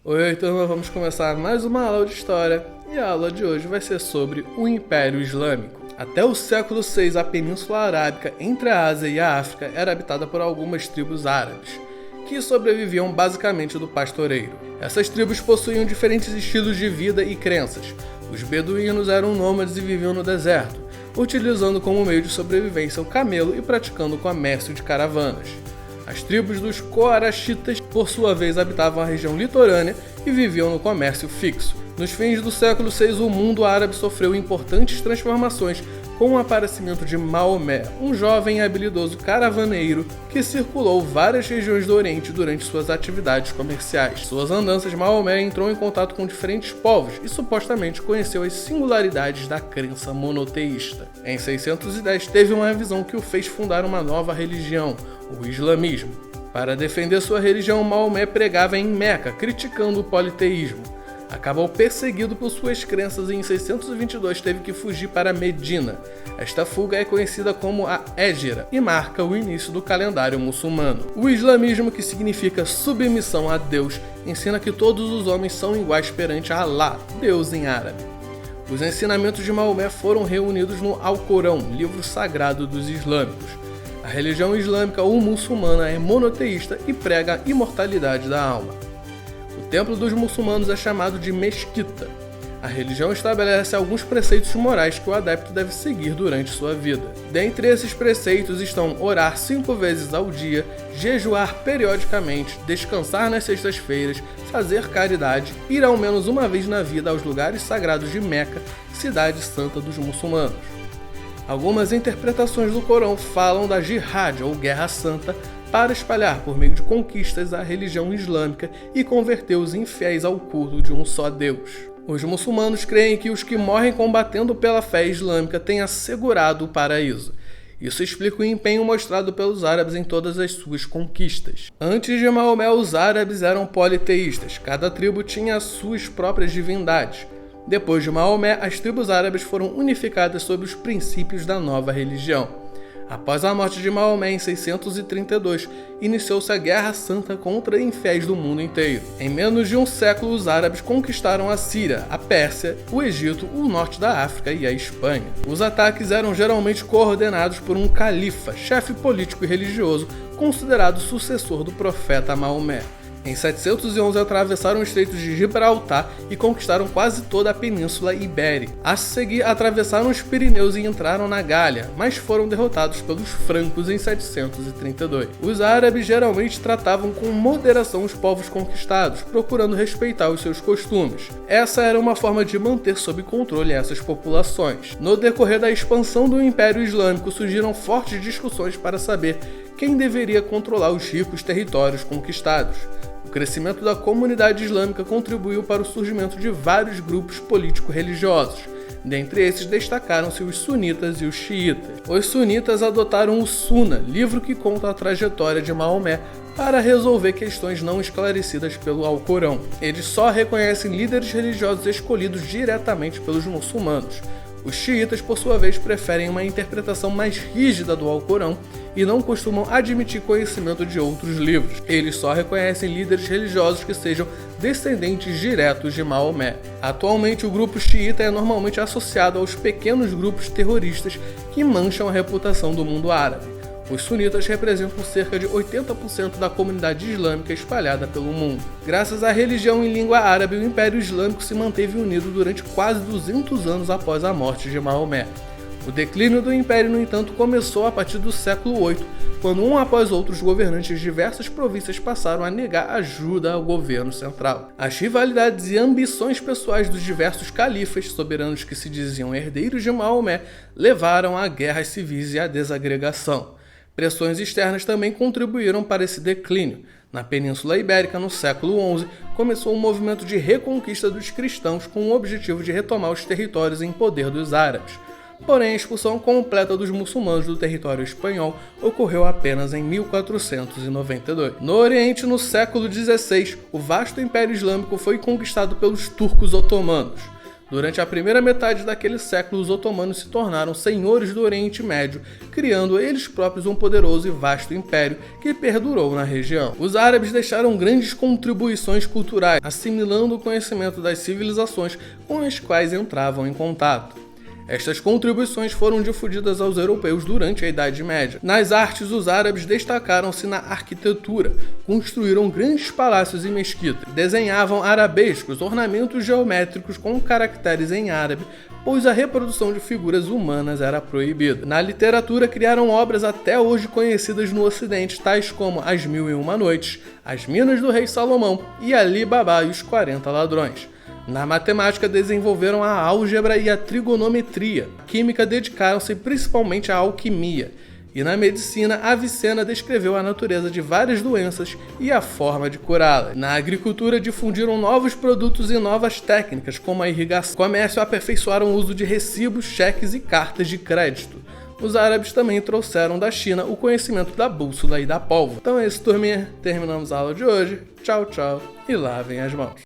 Oi, turma, vamos começar mais uma aula de História e a aula de hoje vai ser sobre o Império Islâmico. Até o século VI, a Península Arábica, entre a Ásia e a África, era habitada por algumas tribos árabes, que sobreviviam basicamente do pastoreio. Essas tribos possuíam diferentes estilos de vida e crenças. Os beduínos eram nômades e viviam no deserto, utilizando como meio de sobrevivência o camelo e praticando o comércio de caravanas. As tribos dos coarachitas, por sua vez, habitavam a região litorânea e viviam no comércio fixo. Nos fins do século VI, o mundo árabe sofreu importantes transformações com o aparecimento de Maomé, um jovem e habilidoso caravaneiro que circulou várias regiões do Oriente durante suas atividades comerciais. Suas andanças, Maomé entrou em contato com diferentes povos e supostamente conheceu as singularidades da crença monoteísta. Em 610, teve uma visão que o fez fundar uma nova religião, o islamismo. Para defender sua religião, Maomé pregava em Meca, criticando o politeísmo. Acabou perseguido por suas crenças e em 622 teve que fugir para Medina. Esta fuga é conhecida como a Hégira e marca o início do calendário muçulmano. O islamismo, que significa submissão a Deus, ensina que todos os homens são iguais perante Alá, Deus em árabe. Os ensinamentos de Maomé foram reunidos no Alcorão, livro sagrado dos islâmicos. A religião islâmica ou muçulmana é monoteísta e prega a imortalidade da alma. O templo dos muçulmanos é chamado de mesquita. A religião estabelece alguns preceitos morais que o adepto deve seguir durante sua vida. Dentre esses preceitos estão orar 5 vezes ao dia, jejuar periodicamente, descansar nas sextas-feiras, fazer caridade, ir ao menos uma vez na vida aos lugares sagrados de Meca, cidade santa dos muçulmanos. Algumas interpretações do Corão falam da jihad, ou guerra santa, para espalhar por meio de conquistas a religião islâmica e converter os infiéis ao culto de um só Deus. Os muçulmanos creem que os que morrem combatendo pela fé islâmica têm assegurado o paraíso. Isso explica o empenho mostrado pelos árabes em todas as suas conquistas. Antes de Maomé, os árabes eram politeístas, cada tribo tinha as suas próprias divindades. Depois de Maomé, as tribos árabes foram unificadas sob os princípios da nova religião. Após a morte de Maomé em 632, iniciou-se a Guerra Santa contra infiéis do mundo inteiro. Em menos de um século, os árabes conquistaram a Síria, a Pérsia, o Egito, o norte da África e a Espanha. Os ataques eram geralmente coordenados por um califa, chefe político e religioso, considerado sucessor do profeta Maomé. Em 711 atravessaram o Estreito de Gibraltar e conquistaram quase toda a Península Ibérica. A seguir atravessaram os Pirineus e entraram na Gália, mas foram derrotados pelos francos em 732. Os árabes geralmente tratavam com moderação os povos conquistados, procurando respeitar os seus costumes. Essa era uma forma de manter sob controle essas populações. No decorrer da expansão do Império Islâmico surgiram fortes discussões para saber quem deveria controlar os ricos territórios conquistados. O crescimento da comunidade islâmica contribuiu para o surgimento de vários grupos político-religiosos. Dentre esses destacaram-se os sunitas e os xiitas. Os sunitas adotaram o Sunna, livro que conta a trajetória de Maomé, para resolver questões não esclarecidas pelo Alcorão. Eles só reconhecem líderes religiosos escolhidos diretamente pelos muçulmanos. Os xiitas, por sua vez, preferem uma interpretação mais rígida do Alcorão e não costumam admitir conhecimento de outros livros. Eles só reconhecem líderes religiosos que sejam descendentes diretos de Maomé. Atualmente, o grupo xiita é normalmente associado aos pequenos grupos terroristas que mancham a reputação do mundo árabe. Os sunitas representam cerca de 80% da comunidade islâmica espalhada pelo mundo. Graças à religião em língua árabe, o Império Islâmico se manteve unido durante quase 200 anos após a morte de Maomé. O declínio do Império, no entanto, começou a partir do século VIII, quando um após outro os governantes de diversas províncias passaram a negar ajuda ao governo central. As rivalidades e ambições pessoais dos diversos califas, soberanos que se diziam herdeiros de Maomé, levaram a guerras civis e à desagregação. Pressões externas também contribuíram para esse declínio. Na Península Ibérica, no século XI, começou um movimento de reconquista dos cristãos com o objetivo de retomar os territórios em poder dos árabes. Porém, a expulsão completa dos muçulmanos do território espanhol ocorreu apenas em 1492. No Oriente, no século XVI, o vasto Império Islâmico foi conquistado pelos turcos otomanos. Durante a primeira metade daquele século, os otomanos se tornaram senhores do Oriente Médio, criando eles próprios um poderoso e vasto império que perdurou na região. Os árabes deixaram grandes contribuições culturais, assimilando o conhecimento das civilizações com as quais entravam em contato. Estas contribuições foram difundidas aos europeus durante a Idade Média. Nas artes, os árabes destacaram-se na arquitetura, construíram grandes palácios e mesquitas, desenhavam arabescos, ornamentos geométricos com caracteres em árabe, pois a reprodução de figuras humanas era proibida. Na literatura, criaram obras até hoje conhecidas no Ocidente, tais como As Mil e Uma Noites, As Minas do Rei Salomão e Ali Babá e os 40 Ladrões. Na matemática, desenvolveram a álgebra e a trigonometria. Na química, dedicaram-se principalmente à alquimia. E na medicina, Avicena descreveu a natureza de várias doenças e a forma de curá-las. Na agricultura, difundiram novos produtos e novas técnicas, como a irrigação. No comércio, aperfeiçoaram o uso de recibos, cheques e cartas de crédito. Os árabes também trouxeram da China o conhecimento da bússola e da pólvora. Então é isso, turminha. Terminamos a aula de hoje. Tchau, tchau e lavem as mãos.